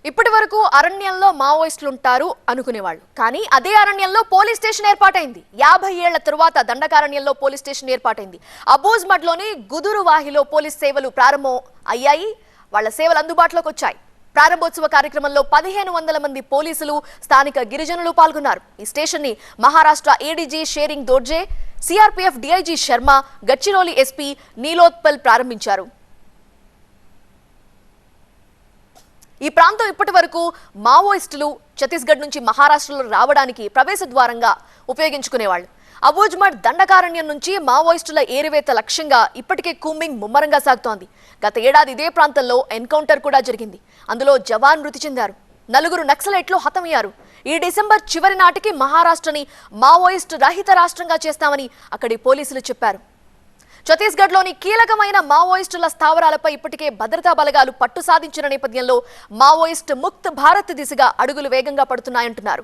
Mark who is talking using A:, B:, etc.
A: ఇప్పటి వరకు అరణ్యంలో మావోయిస్టులు ఉంటారు అనుకునేవాళ్ళు. కానీ అదే అరణ్యంలో పోలీస్ స్టేషన్ ఏర్పాటైంది. 50 ఏళ్ల తరువాత దండకారణ్యంలో పోలీస్ స్టేషన్ ఏర్పాటైంది. అబూజ్మడ్లోని గుదురువాహిలో పోలీస్ సేవలు ప్రారంభం అయ్యాయి. వాళ్ళ సేవలు అందుబాటులోకి వచ్చాయి. ప్రారంభోత్సవ కార్యక్రమంలో 1500 మంది పోలీసులు, స్థానిక గిరిజనులు పాల్గొన్నారు. ఈ స్టేషన్ ని Maharashtra ADG Shering Dorje, CRPF DIG Sharma, Gadchiroli SP Nilotpal ప్రారంభించారు. ఈ ప్రాంతం ఇప్పటి వరకు మావోయిస్టులు ఛత్తీస్గఢ్ నుంచి మహారాష్ట్రలో రావడానికి ప్రవేశ ద్వారంగా ఉపయోగించుకునేవాళ్ళు. అబూజ్మడ్ దండకారణ్యం నుంచి మావోయిస్టుల ఏరివేత లక్ష్యంగా ఇప్పటికే కూంబింగ్ ముమ్మరంగా సాగుతోంది. గత ఏడాది ఇదే ప్రాంతంలో ఎన్కౌంటర్ కూడా జరిగింది. అందులో జవాన్ మృతి చెందారు. 4 నక్సలైట్లు హతమయ్యారు. ఈ డిసెంబర్ చివరి నాటికి మహారాష్ట్రని మావోయిస్టు రహిత రాష్ట్రంగా చేస్తామని అక్కడి పోలీసులు చెప్పారు. ఛత్తీస్గఢ్లోని కీలకమైన మావోయిస్టుల స్థావరాలపై ఇప్పటికే భద్రతా బలగాలు పట్టు సాధించిన నేపథ్యంలో మావోయిస్ట్ ముక్త్ భారత్ దిశగా అడుగులు వేగంగా పడుతున్నాయంటున్నారు.